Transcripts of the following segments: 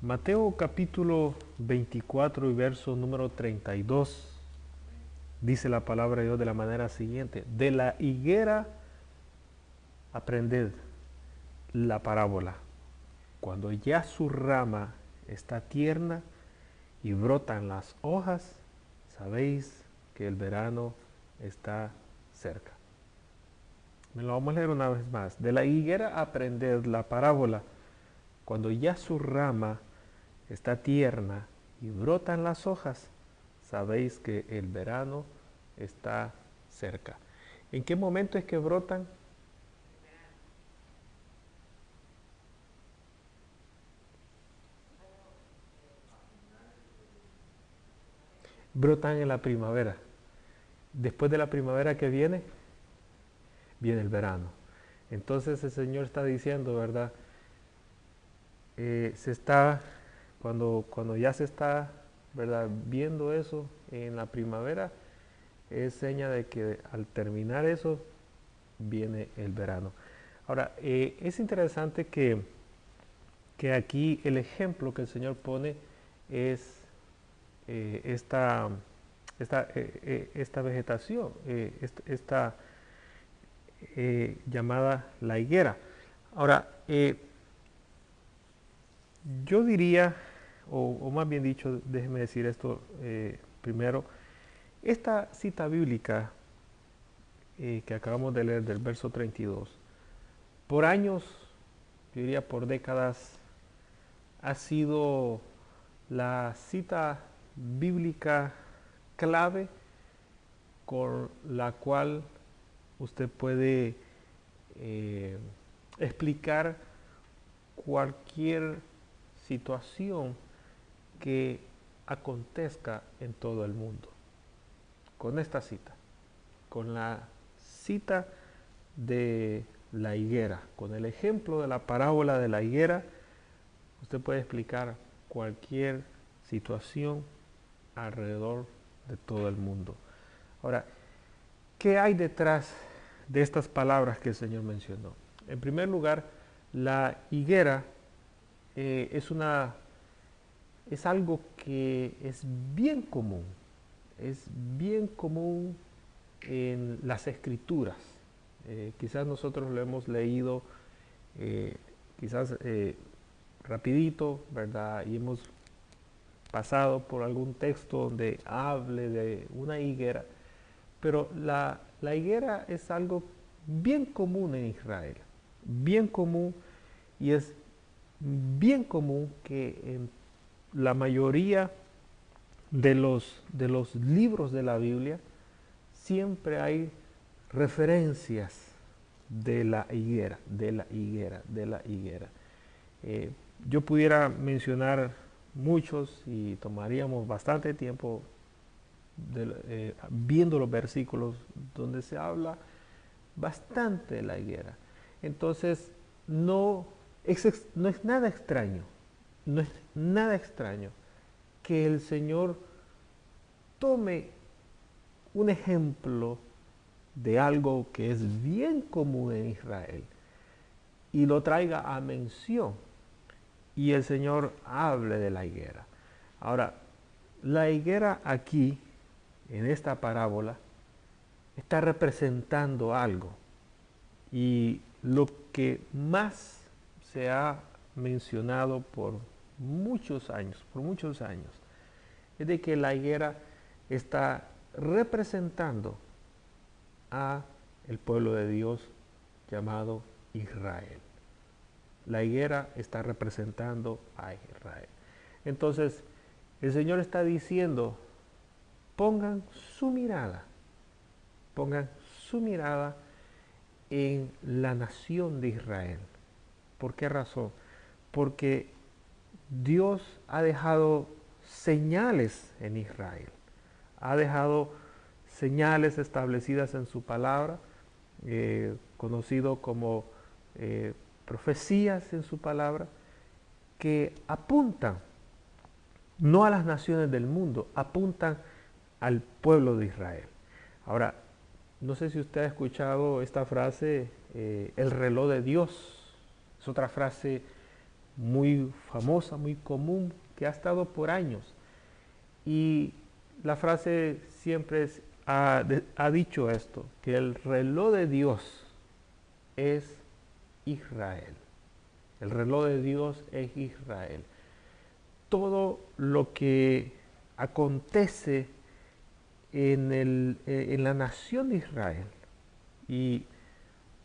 Mateo capítulo 24 y verso número 32 dice la palabra de Dios de la manera siguiente: de la higuera aprended la parábola. Cuando ya su rama está tierna y brotan las hojas, sabéis que el verano está cerca. Me lo vamos a leer una vez más. De la higuera aprended la parábola. Cuando ya su rama está tierna y brotan las hojas, sabéis que el verano está cerca. ¿En qué momento es que brotan? Brotan en la primavera. Después de la primavera que viene, viene el verano. Entonces el Señor está diciendo, ¿verdad? Cuando ya se está, ¿verdad?, viendo eso en la primavera, es seña de que al terminar eso, viene el verano. Ahora, es interesante que aquí el ejemplo que el Señor pone es esta, esta vegetación, esta llamada la higuera. Ahora, yo diría, o más bien dicho, déjeme decir esto primero, esta cita bíblica que acabamos de leer del verso 32, por años, yo diría por décadas, ha sido la cita bíblica clave con la cual usted puede explicar cualquier situación que acontezca en todo el mundo. Con esta cita, con la cita de la higuera, con el ejemplo de la parábola de la higuera, usted puede explicar cualquier situación alrededor de todo el mundo. Ahora, ¿qué hay detrás de estas palabras que el Señor mencionó? En primer lugar, la higuera es algo que es bien común en las escrituras. Quizás nosotros lo hemos leído, quizás rapidito, ¿verdad? Y hemos pasado por algún texto donde hable de una higuera, pero la higuera es algo bien común en Israel, bien común, y es bien común que en la mayoría de los libros de la Biblia siempre hay referencias de la higuera, de la higuera, de la higuera. Eh, yo pudiera mencionar muchos y tomaríamos bastante tiempo viendo los versículos donde se habla bastante de la higuera. Entonces, no es nada extraño, no es nada extraño que el Señor tome un ejemplo de algo que es bien común en Israel y lo traiga a mención y el Señor hable de la higuera. Ahora, la higuera aquí, en esta parábola, está representando algo, y lo que más se ha mencionado por muchos años, es de que la higuera está representando a el pueblo de Dios llamado Israel. La higuera está representando a Israel. Entonces, el Señor está diciendo, pongan su mirada, pongan su mirada en la nación de Israel. ¿Por qué razón? Porque Dios ha dejado señales en Israel, ha dejado señales establecidas en su palabra, conocido como profecías en su palabra, que apuntan no a las naciones del mundo, apuntan al pueblo de Israel. Ahora, no sé si usted ha escuchado esta frase, el reloj de Dios. Es otra frase muy famosa, muy común, que ha estado por años. Y la frase siempre ha dicho esto, que el reloj de Dios es Israel. El reloj de Dios es Israel. Todo lo que acontece en la nación de Israel, y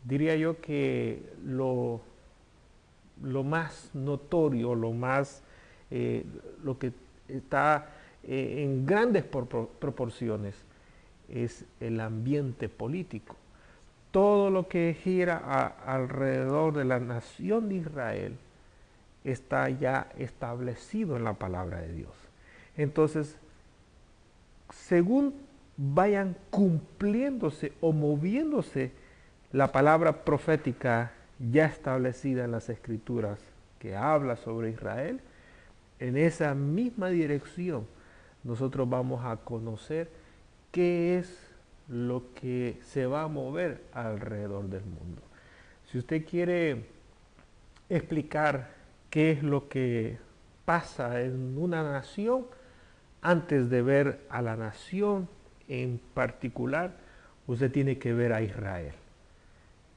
diría yo que lo más notorio, lo que está en grandes proporciones es el ambiente político. Todo lo que gira alrededor de la nación de Israel está ya establecido en la palabra de Dios. Entonces, según vayan cumpliéndose o moviéndose la palabra profética ya establecida en las Escrituras que habla sobre Israel, en esa misma dirección nosotros vamos a conocer qué es lo que se va a mover alrededor del mundo. Si usted quiere explicar qué es lo que pasa en una nación, antes de ver a la nación en particular, usted tiene que ver a Israel.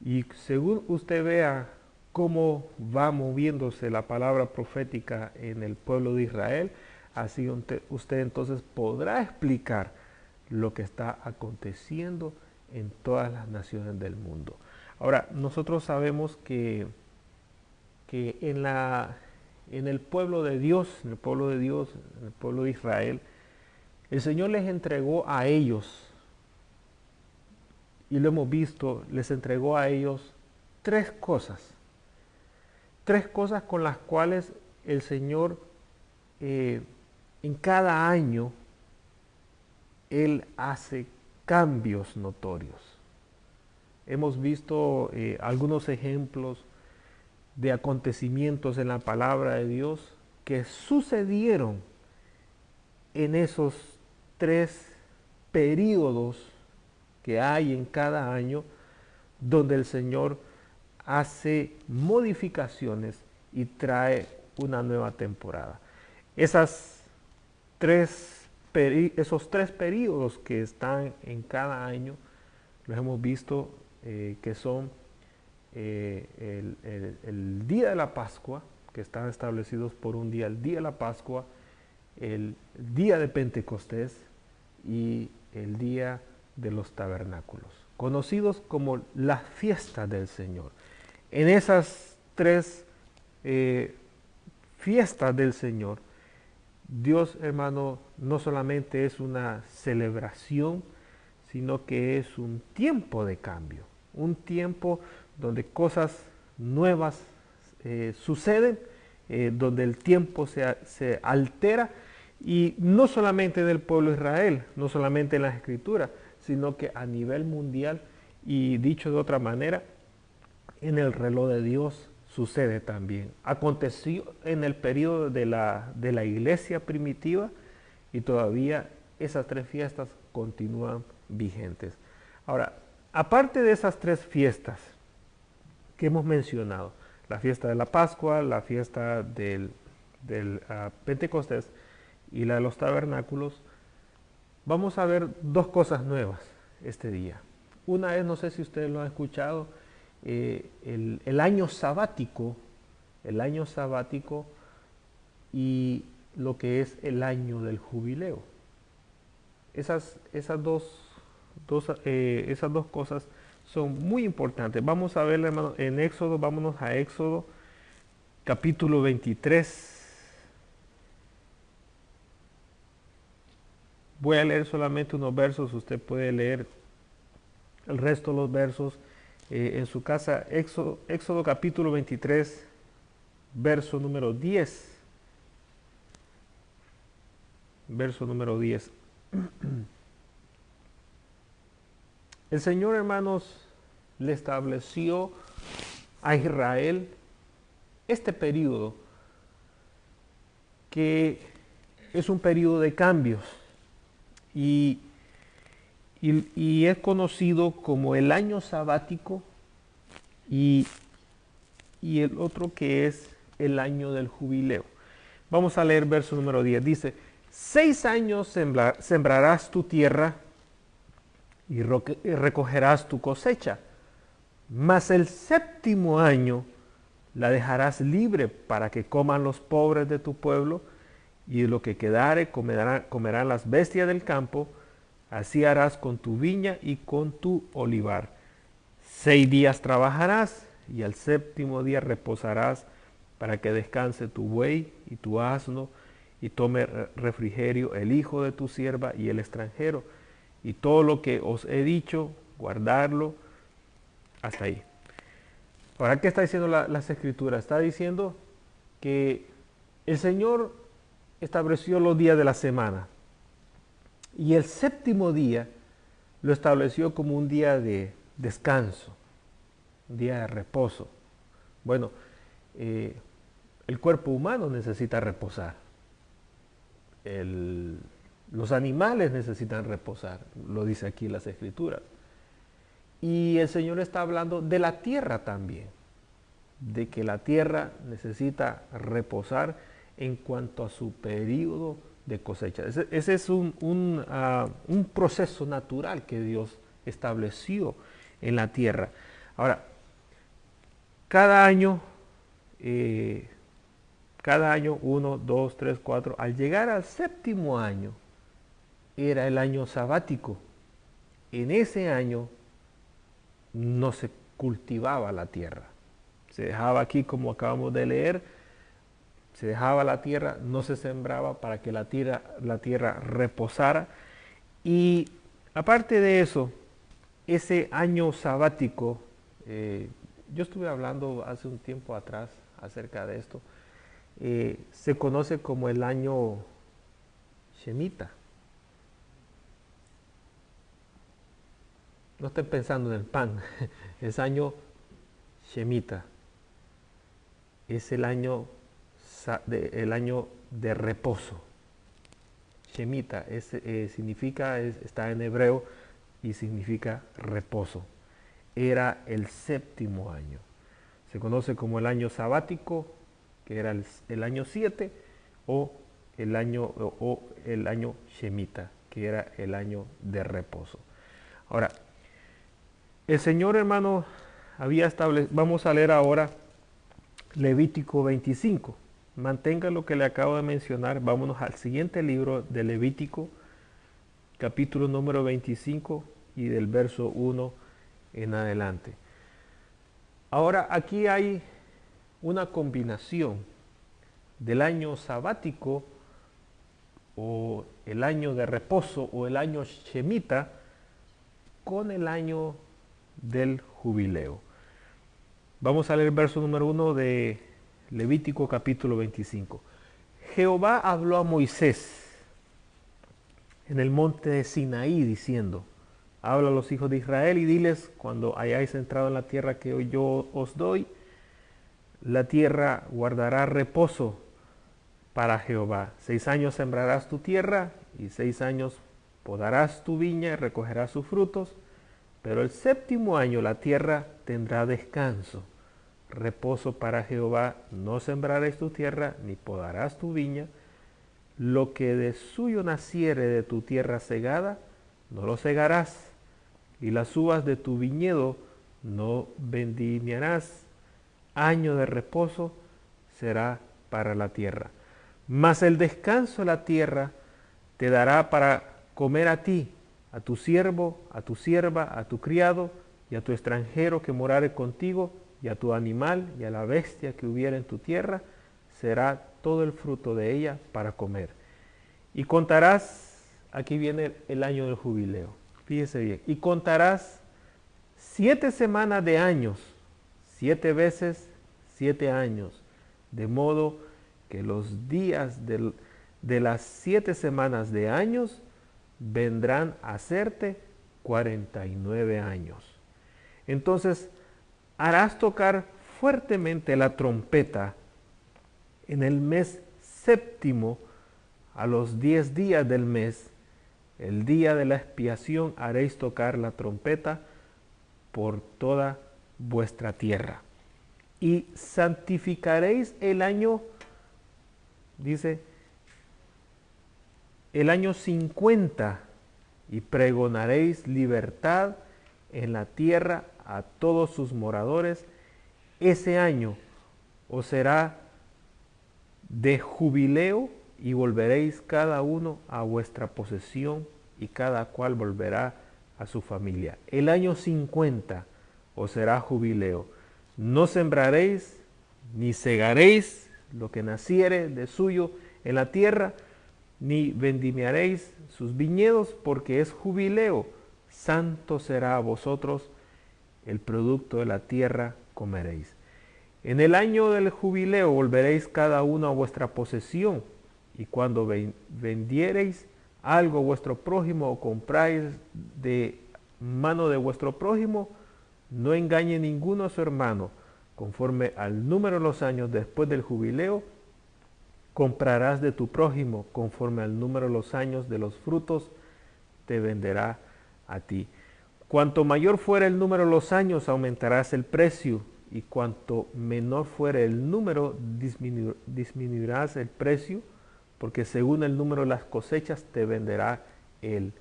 Y según usted vea cómo va moviéndose la palabra profética en el pueblo de Israel, así usted entonces podrá explicar lo que está aconteciendo en todas las naciones del mundo. Ahora, nosotros sabemos que en el pueblo de Dios, en el pueblo de Israel, el Señor les entregó a ellos, y lo hemos visto, les entregó a ellos tres cosas con las cuales el Señor en cada año Él hace cambios notorios. Hemos visto algunos ejemplos de acontecimientos en la palabra de Dios que sucedieron en esos tres períodos que hay en cada año, donde el Señor hace modificaciones y trae una nueva temporada. Esos tres períodos que están en cada año, los hemos visto que son el día de la Pascua, que están establecidos por un día, el día de la Pascua, el día de Pentecostés y el día de los tabernáculos, conocidos como las fiestas del Señor. En esas tres fiestas del Señor, Dios, hermano, no solamente es una celebración, sino que es un tiempo de cambio, un tiempo donde cosas nuevas suceden, donde el tiempo se altera, y no solamente del pueblo de Israel, no solamente en las Escrituras, sino que a nivel mundial, y dicho de otra manera, en el reloj de Dios sucede también. Aconteció en el periodo de la iglesia primitiva, y todavía esas tres fiestas continúan vigentes. Ahora, aparte de esas tres fiestas que hemos mencionado, la fiesta de la Pascua, la fiesta del Pentecostés y la de los tabernáculos, vamos a ver dos cosas nuevas este día. Una es, no sé si ustedes lo han escuchado, el año sabático y lo que es el año del jubileo. Esas dos cosas son muy importantes. Vamos a ver, hermano, en Éxodo, vámonos a Éxodo, capítulo 23. Voy a leer solamente unos versos, usted puede leer el resto de los versos en su casa. Éxodo capítulo 23, verso número 10. Verso número 10. El Señor, hermanos, le estableció a Israel este periodo, que es un periodo de cambios, y es conocido como el año sabático, y el otro que es el año del jubileo. Vamos a leer verso número 10. Dice, 6 años sembrarás tu tierra y recogerás tu cosecha, mas el 7º año la dejarás libre para que coman los pobres de tu pueblo, y de lo que quedare comerán las bestias del campo. Así harás con tu viña y con tu olivar. 6 días trabajarás y al 7º día reposarás, para que descanse tu buey y tu asno, y tome refrigerio el hijo de tu sierva y el extranjero, y todo lo que os he dicho, guardarlo. Hasta ahí. Ahora, ¿qué está diciendo las Escrituras? Está diciendo que el Señor estableció los días de la semana, y el 7º día lo estableció como un día de descanso, un día de reposo. Bueno, el cuerpo humano necesita reposar. Los animales necesitan reposar, lo dice aquí las Escrituras. Y el Señor está hablando de la tierra también, de que la tierra necesita reposar en cuanto a su periodo de cosecha. Ese es un proceso natural que Dios estableció en la tierra. Ahora, cada año, 1, 2, 3, 4, al llegar al 7º año, era el año sabático. En ese año no se cultivaba la tierra. Se dejaba aquí, como acabamos de leer, se dejaba la tierra, no se sembraba para que la tierra reposara. Y aparte de eso, ese año sabático, yo estuve hablando hace un tiempo atrás acerca de esto, se conoce como el año Shemitah. No estén pensando en el pan, es año Shemitah. Es el año de reposo. Shemitah está en hebreo y significa reposo. Era el 7º año. Se conoce como el año sabático, que era el año 7, o el año Shemitah, que era el año de reposo. Ahora, el Señor, hermano, había establecido, vamos a leer ahora Levítico 25. Mantenga lo que le acabo de mencionar. Vámonos al siguiente libro de Levítico, capítulo número 25 y del verso 1 en adelante. Ahora, aquí hay una combinación del año sabático o el año de reposo o el año Shemitah con el año del jubileo. Vamos a leer el verso número 1 de Levítico capítulo 25. Jehová habló a Moisés en el monte de Sinaí diciendo, habla a los hijos de Israel y diles, cuando hayáis entrado en la tierra que hoy yo os doy, la tierra guardará reposo para Jehová. 6 años sembrarás tu tierra y 6 años podarás tu viña y recogerás sus frutos, pero el 7º año la tierra tendrá descanso, reposo para Jehová. No sembrarás tu tierra ni podarás tu viña. Lo que de suyo naciere de tu tierra segada, no lo segarás, y las uvas de tu viñedo no vendimiarás. Año de reposo será para la tierra. Mas el descanso de la tierra te dará para comer a ti, a tu siervo, a tu sierva, a tu criado y a tu extranjero que morare contigo, y a tu animal y a la bestia que hubiera en tu tierra, será todo el fruto de ella para comer. Y contarás, aquí viene el año del jubileo, fíjese bien, y contarás 7 semanas de años, 7 veces 7 años, de modo que los días de las 7 semanas de años vendrán a hacerte 49 años. Entonces harás tocar fuertemente la trompeta en el mes 7º, a los 10 días del mes, el día de la expiación, haréis tocar la trompeta por toda vuestra tierra. y santificaréis el año, dice, el año 50, y pregonaréis libertad en la tierra a todos sus moradores. Ese año os será de jubileo y volveréis cada uno a vuestra posesión y cada cual volverá a su familia. El año 50 os será jubileo. No sembraréis ni segaréis lo que naciere de suyo en la tierra, ni vendimiaréis sus viñedos, porque es jubileo. Santo será a vosotros, el producto de la tierra comeréis. En el año del jubileo volveréis cada uno a vuestra posesión, y cuando vendiereis algo a vuestro prójimo o compráis de mano de vuestro prójimo, no engañe ninguno a su hermano. Conforme al número de los años después del jubileo, comprarás de tu prójimo, conforme al número de los años de los frutos, te venderá a ti. Cuanto mayor fuera el número de los años, aumentarás el precio, y cuanto menor fuera el número, disminuirás el precio, porque según el número de las cosechas te venderá él.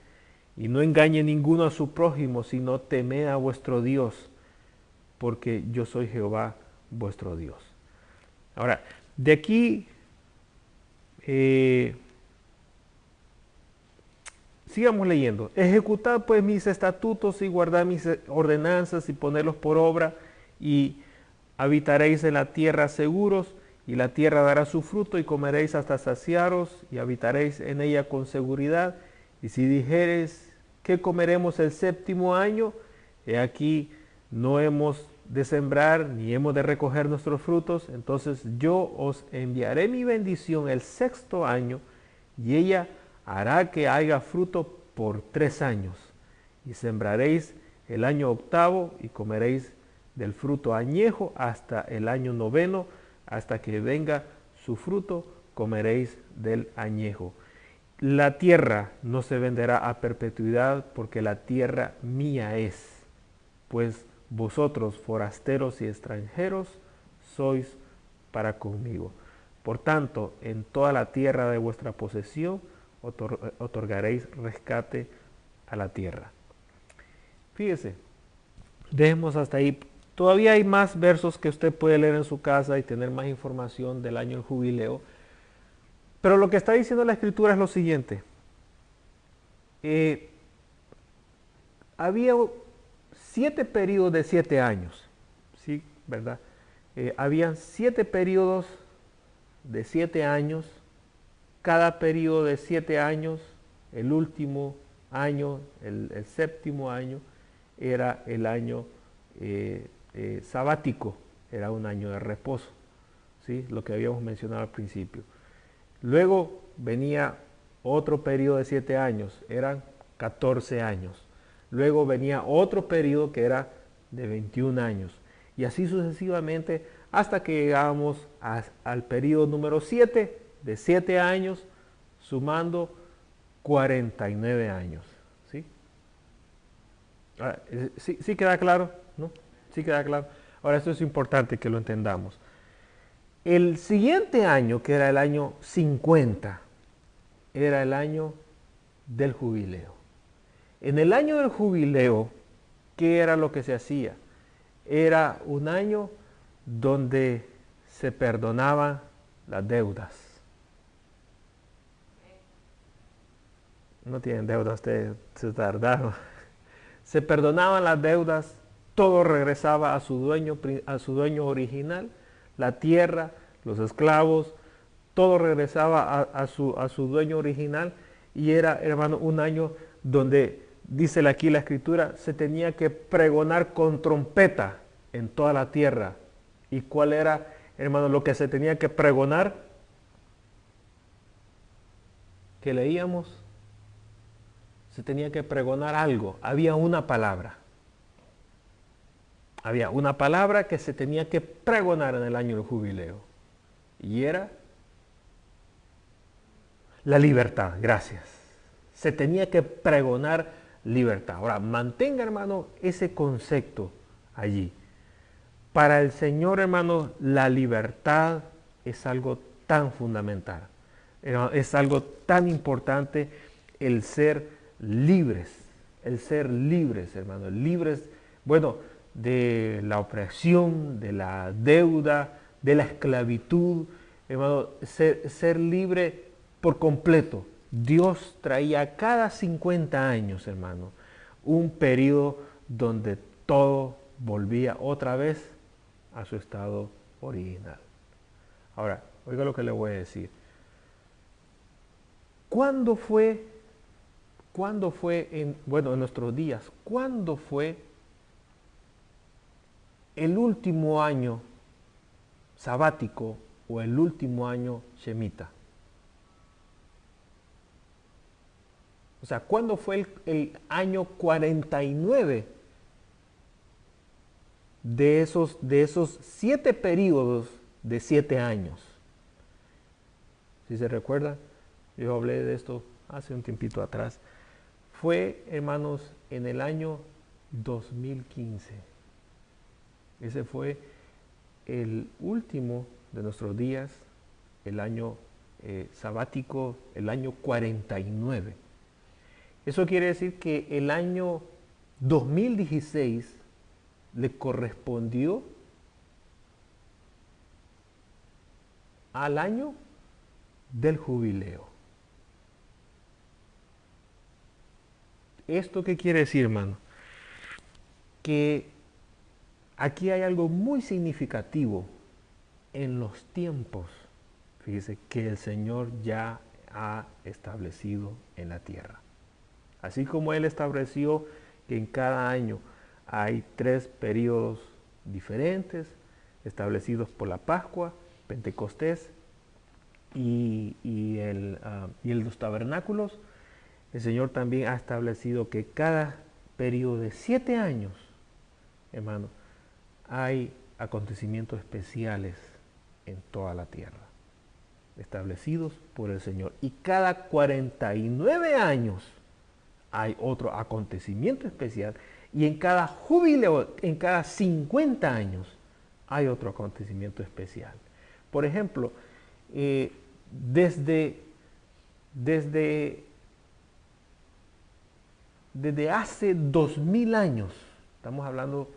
Y no engañe ninguno a su prójimo, sino temed a vuestro Dios, porque yo soy Jehová vuestro Dios. Ahora, de aquí sigamos leyendo. Ejecutad pues mis estatutos y guardad mis ordenanzas y ponerlos por obra, y habitaréis en la tierra seguros, y la tierra dará su fruto, y comeréis hasta saciaros, y habitaréis en ella con seguridad. Y si dijereis, ¿qué comeremos el séptimo año? He aquí, no hemos de sembrar, ni hemos de recoger nuestros frutos, entonces yo os enviaré mi bendición el sexto año, y ella hará que haya fruto por 3 años. Y sembraréis el año octavo, y comeréis del fruto añejo hasta el año noveno, hasta que venga su fruto, comeréis del añejo. La tierra no se venderá a perpetuidad, porque la tierra mía es, pues vosotros, forasteros y extranjeros, sois para conmigo. Por tanto, en toda la tierra de vuestra posesión otorgaréis rescate a la tierra. Fíjese, dejemos hasta ahí. Todavía hay más versos que usted puede leer en su casa y tener más información del año del jubileo. Pero lo que está diciendo la Escritura es lo siguiente. Había 7 periodos de 7 años, ¿sí? ¿Verdad? Habían 7 periodos de 7 años. Cada periodo de 7 años, el último año, el séptimo año, era el año sabático, era un año de reposo, ¿sí? Lo que habíamos mencionado al principio. Luego venía otro periodo de 7 años, eran 14 años. Luego venía otro periodo que era de 21 años. Y así sucesivamente hasta que llegábamos al periodo número 7, de 7 años, sumando 49 años. ¿Sí? Ahora, ¿sí queda claro? ¿No? ¿Sí queda claro? Ahora, esto es importante que lo entendamos. El siguiente año, que era el año 50, era el año del jubileo. En el año del jubileo, ¿qué era lo que se hacía? Era un año donde se perdonaban las deudas. No tienen deuda ustedes, se tardaron. Se perdonaban las deudas, todo regresaba a su dueño original, la tierra, los esclavos, todo regresaba a su dueño original, y era, hermano, un año donde, dice aquí la Escritura, se tenía que pregonar con trompeta en toda la tierra. ¿Y cuál era, hermano, lo que se tenía que pregonar? Que leíamos. Se tenía que pregonar algo. Había una palabra. Había una palabra que se tenía que pregonar en el año del jubileo. Y era la libertad. Gracias. Se tenía que pregonar libertad. Ahora, mantenga, hermano, ese concepto allí. Para el Señor, hermanos, la libertad es algo tan fundamental. Es algo tan importante el ser libres. El ser libres, hermanos. Libres, bueno, de la opresión, de la deuda, de la esclavitud. Hermano, ser libre por completo. Dios traía cada 50 años, hermano, un periodo donde todo volvía otra vez a su estado original. Ahora, oiga lo que le voy a decir. ¿Cuándo fue en nuestros días, cuándo fue el último año sabático o el último año shemita? O sea, ¿cuándo fue el año 49 de esos 7 periodos de 7 años? Si se recuerdan, yo hablé de esto hace un tiempito atrás. Fue, hermanos, en el año 2015. Ese fue el último de nuestros días, el año sabático, el año 49. Eso quiere decir que el año 2016 le correspondió al año del jubileo. ¿Esto qué quiere decir, hermano? Que aquí hay algo muy significativo en los tiempos, fíjese, que el Señor ya ha establecido en la tierra. Así como Él estableció que en cada año hay 3 periodos diferentes establecidos por la Pascua, Pentecostés y los tabernáculos, el Señor también ha establecido que cada periodo de 7 años, hermano, hay acontecimientos especiales en toda la tierra, establecidos por el Señor. Y cada 49 años hay otro acontecimiento especial. Y en cada jubileo, en cada 50 años, hay otro acontecimiento especial. Por ejemplo, desde hace 2000 años, estamos hablando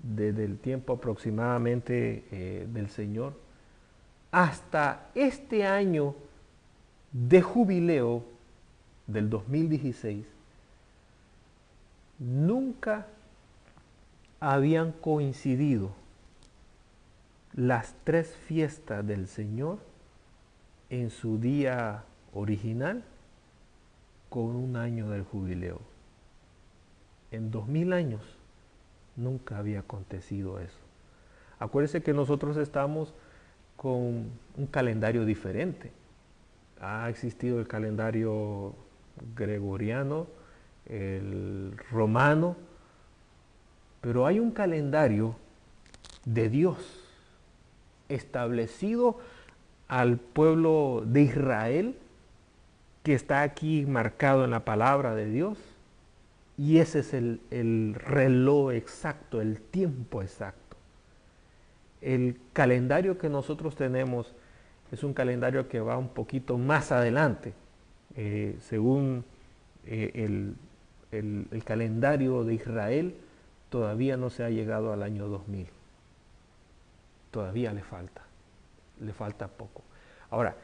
desde el tiempo aproximadamente del Señor, hasta este año de jubileo del 2016, nunca habían coincidido las 3 fiestas del Señor en su día original con un año del jubileo. En 2000 años nunca había acontecido eso. Acuérdense que nosotros estamos con un calendario diferente. Ha existido el calendario gregoriano, el romano, pero hay un calendario de Dios establecido al pueblo de Israel, que está aquí marcado en la palabra de Dios, y ese es el reloj exacto, el tiempo exacto. El calendario que nosotros tenemos es un calendario que va un poquito más adelante, según el calendario de Israel. Todavía no se ha llegado al año 2000, todavía le falta poco. Ahora,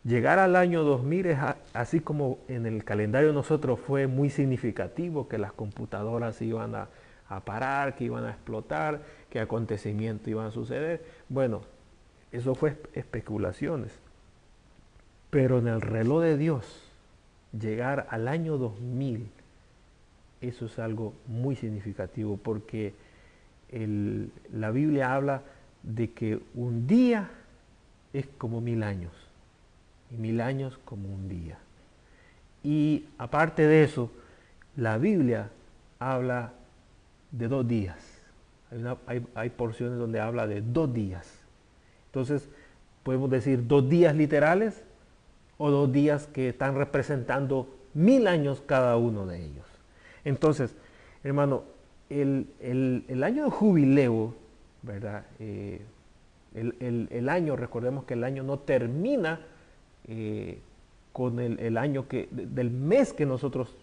llegar al año 2000 es así como en el calendario de nosotros fue muy significativo, que las computadoras iban a parar, que iban a explotar, que acontecimientos iban a suceder. Bueno, eso fue especulaciones. Pero en el reloj de Dios, llegar al año 2000, eso es algo muy significativo, porque la Biblia habla de que un día es como 1000 años, y 1000 años como un día. Y aparte de eso, la Biblia habla de 2 días. Hay porciones donde habla de 2 días. Entonces, podemos decir 2 días literales o 2 días que están representando 1000 años cada uno de ellos. Entonces, hermano, el año de jubileo ¿verdad? El año, recordemos que el año no termina con el año del mes que nosotros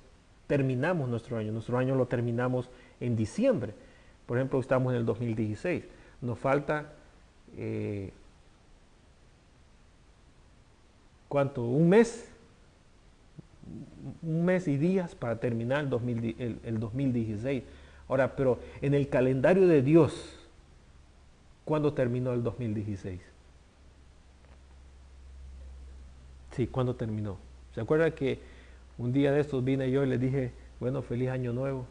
terminamos nuestro año lo terminamos en diciembre. Por ejemplo, estamos en el 2016. Nos falta, ¿cuánto? Un mes y días para terminar el 2016. Ahora, pero en el calendario de Dios, ¿cuándo terminó el 2016? Sí, ¿cuándo terminó? ¿Se acuerda que un día de estos vine yo y les dije, bueno, feliz año nuevo?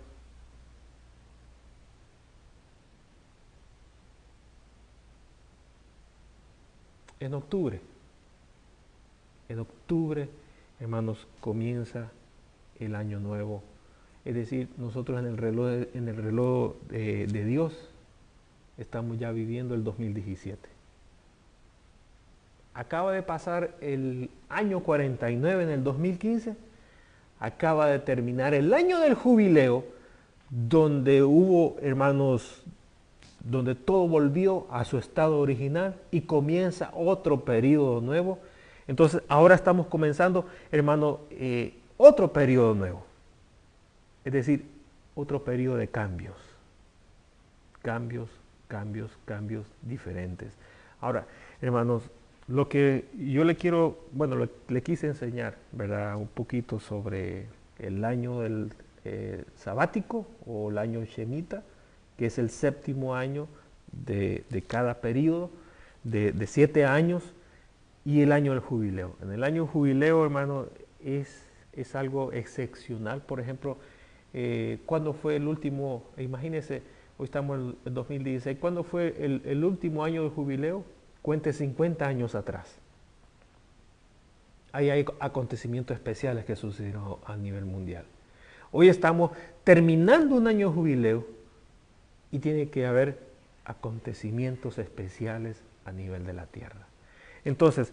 En octubre. En octubre, hermanos, comienza el año nuevo. Es decir, nosotros en el reloj de Dios estamos ya viviendo el 2017. Acaba de pasar el año 49 en el 2015, acaba de terminar el año del jubileo, donde hubo, hermanos, donde todo volvió a su estado original y comienza otro periodo nuevo. Entonces ahora estamos comenzando, hermano, otro periodo nuevo. Es decir, otro periodo de cambios. Cambios diferentes. Ahora, hermanos, lo que yo le quiero, bueno, le quise enseñar, ¿verdad? Un poquito sobre el año del sabático o el año Shemitah, que es el séptimo año de cada periodo, de 7 años, y el año del jubileo. En el año del jubileo, hermano, es algo excepcional. Por ejemplo, ¿cuándo fue el último? Imagínense, hoy estamos en 2016. ¿Cuándo fue el último año del jubileo? Cuente 50 años atrás. Ahí hay acontecimientos especiales que sucedieron a nivel mundial. Hoy estamos terminando un año de jubileo y tiene que haber acontecimientos especiales a nivel de la tierra. Entonces,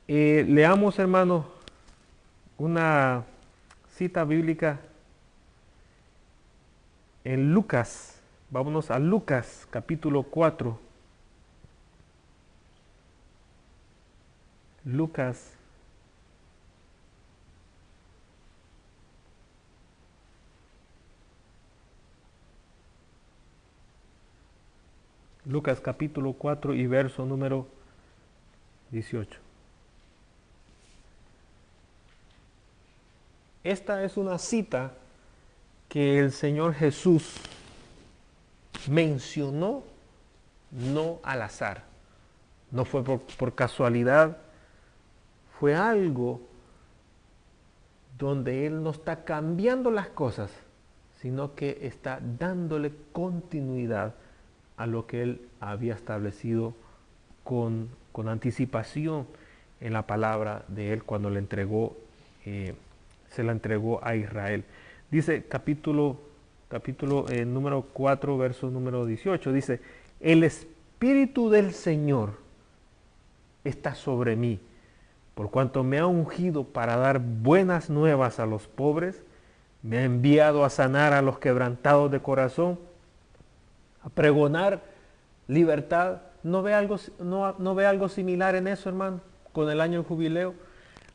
leamos, hermanos, una cita bíblica en Lucas. Vámonos a Lucas, capítulo 4. Lucas, capítulo 4 y verso número 18. Esta es una cita que el Señor Jesús mencionó no al azar. No fue por casualidad, fue algo donde Él no está cambiando las cosas, sino que está dándole continuidad a lo que Él había establecido con anticipación en la palabra de Él cuando le entregó, se la entregó a Israel. Dice capítulo número 4, verso número 18, dice, el Espíritu del Señor está sobre mí, por cuanto me ha ungido para dar buenas nuevas a los pobres, me ha enviado a sanar a los quebrantados de corazón, a pregonar libertad. ¿No ve algo similar en eso, hermano, con el año del jubileo?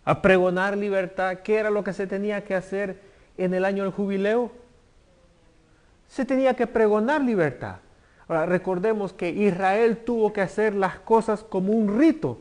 A pregonar libertad. ¿Qué era lo que se tenía que hacer en el año del jubileo? Se tenía que pregonar libertad. Ahora, recordemos que Israel tuvo que hacer las cosas como un rito,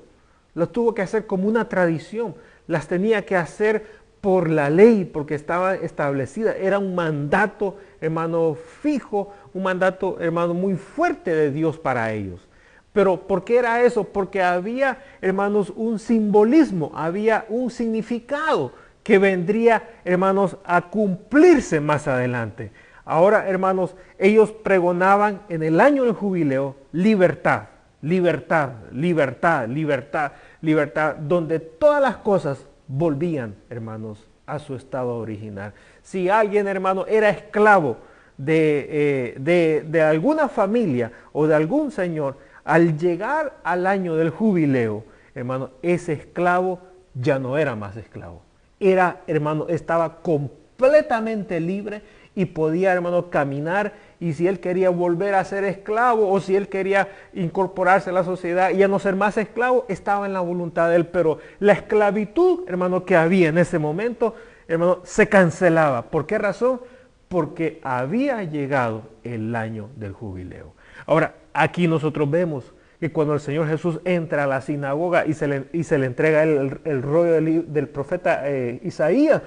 lo tuvo que hacer como una tradición, las tenía que hacer por la ley, porque estaba establecida, era un mandato, hermano, fijo, un mandato, hermano, muy fuerte de Dios para ellos. Pero ¿por qué era eso? Porque había, hermanos, un simbolismo, había un significado que vendría, hermanos, a cumplirse más adelante. Ahora, hermanos, ellos pregonaban en el año del jubileo libertad, libertad, libertad, libertad, libertad, donde todas las cosas volvían, hermanos, a su estado original. Si alguien, hermano, era esclavo de alguna familia o de algún señor, al llegar al año del jubileo, hermano, ese esclavo ya no era más esclavo. Era, hermano, estaba completamente libre y podía, hermano, caminar, y si él quería volver a ser esclavo o si él quería incorporarse a la sociedad y ya no ser más esclavo, estaba en la voluntad de él. Pero la esclavitud, hermano, que había en ese momento, hermano, se cancelaba. ¿Por qué razón? Porque había llegado el año del jubileo. Ahora, aquí nosotros vemos que cuando el Señor Jesús entra a la sinagoga y se le entrega el rollo del profeta Isaías,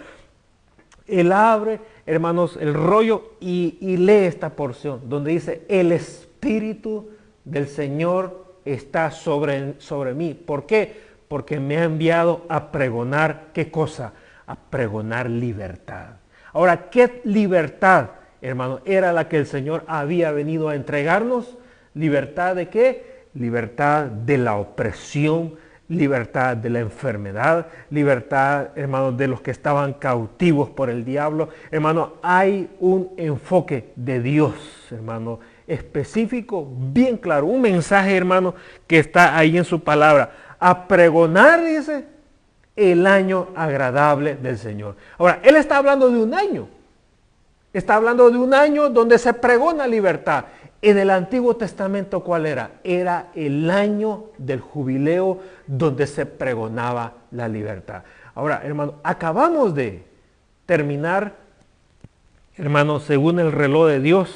él abre, hermanos, el rollo y lee esta porción donde dice: el Espíritu del Señor está sobre mí. ¿Por qué? Porque me ha enviado a pregonar, ¿qué cosa? A pregonar libertad. Ahora, ¿qué libertad, hermano, era la que el Señor había venido a entregarnos? ¿Libertad de qué? Libertad de la opresión, libertad de la enfermedad, libertad, hermano, de los que estaban cautivos por el diablo. Hermano, hay un enfoque de Dios, hermano, específico, bien claro, un mensaje, hermano, que está ahí en su palabra. A pregonar, dice, el año agradable del Señor. Ahora, él está hablando de un año. Está hablando de un año donde se pregona libertad. En el Antiguo Testamento, ¿cuál era? Era el año del jubileo donde se pregonaba la libertad. Ahora, hermano, acabamos de terminar, hermano, según el reloj de Dios,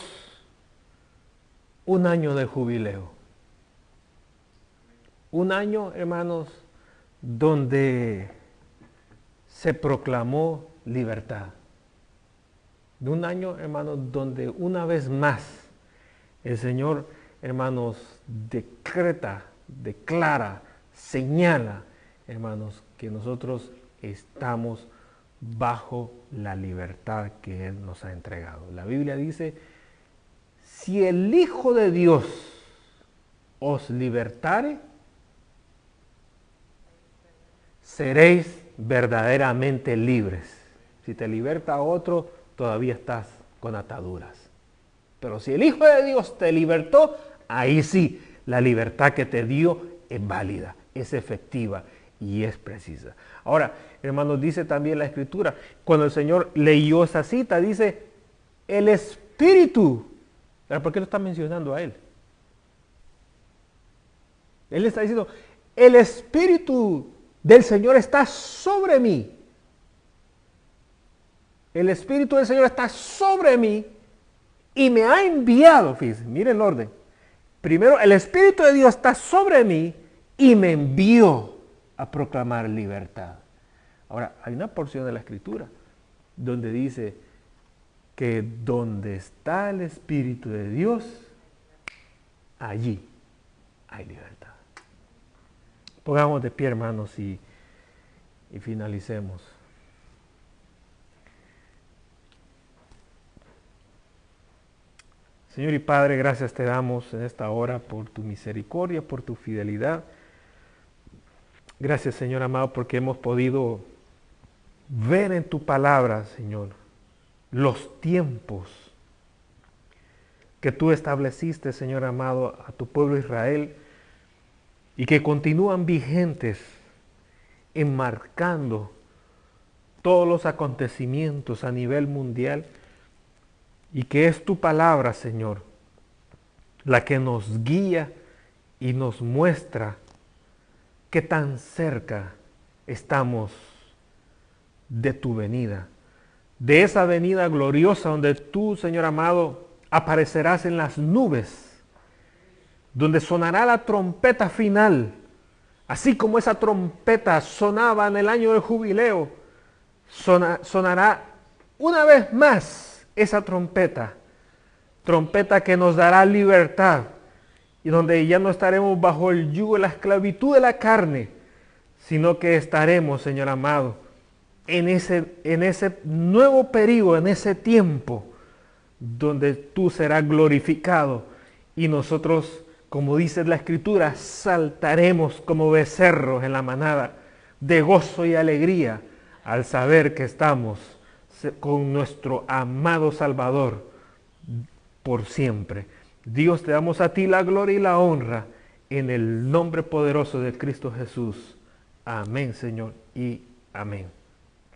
un año de jubileo. Un año, hermanos, donde se proclamó libertad. De un año, hermanos, donde una vez más el Señor, hermanos, declara, señala, hermanos, que nosotros estamos bajo la libertad que Él nos ha entregado. La Biblia dice: si el Hijo de Dios os libertare, seréis verdaderamente libres. Si te liberta otro, todavía estás con ataduras. Pero si el Hijo de Dios te libertó, ahí sí, la libertad que te dio es válida, es efectiva y es precisa. Ahora, hermanos, dice también la Escritura, cuando el Señor leyó esa cita, dice: el Espíritu. ¿Por qué lo está mencionando a Él? Él está diciendo: el Espíritu del Señor está sobre mí. El Espíritu del Señor está sobre mí y me ha enviado. Fíjense, miren el orden. Primero, el Espíritu de Dios está sobre mí y me envió a proclamar libertad. Ahora, hay una porción de la Escritura donde dice que donde está el Espíritu de Dios, allí hay libertad. Pongamos de pie, hermanos, y finalicemos. Señor y Padre, gracias te damos en esta hora por tu misericordia, por tu fidelidad. Gracias, Señor amado, porque hemos podido ver en tu palabra, Señor, los tiempos que tú estableciste, Señor amado, a tu pueblo Israel y que continúan vigentes, enmarcando todos los acontecimientos a nivel mundial. Y que es tu palabra, Señor, la que nos guía y nos muestra qué tan cerca estamos de tu venida. De esa venida gloriosa donde tú, Señor amado, aparecerás en las nubes, donde sonará la trompeta final, así como esa trompeta sonaba en el año del jubileo, sonará una vez más esa trompeta que nos dará libertad y donde ya no estaremos bajo el yugo de la esclavitud de la carne, sino que estaremos, Señor amado, en ese nuevo periodo, en ese tiempo donde tú serás glorificado y nosotros, como dice la Escritura, saltaremos como becerros en la manada de gozo y alegría al saber que estamos con nuestro amado Salvador por siempre. Dios, te damos a ti la gloria y la honra en el nombre poderoso de Cristo Jesús. Amén, Señor, y amén.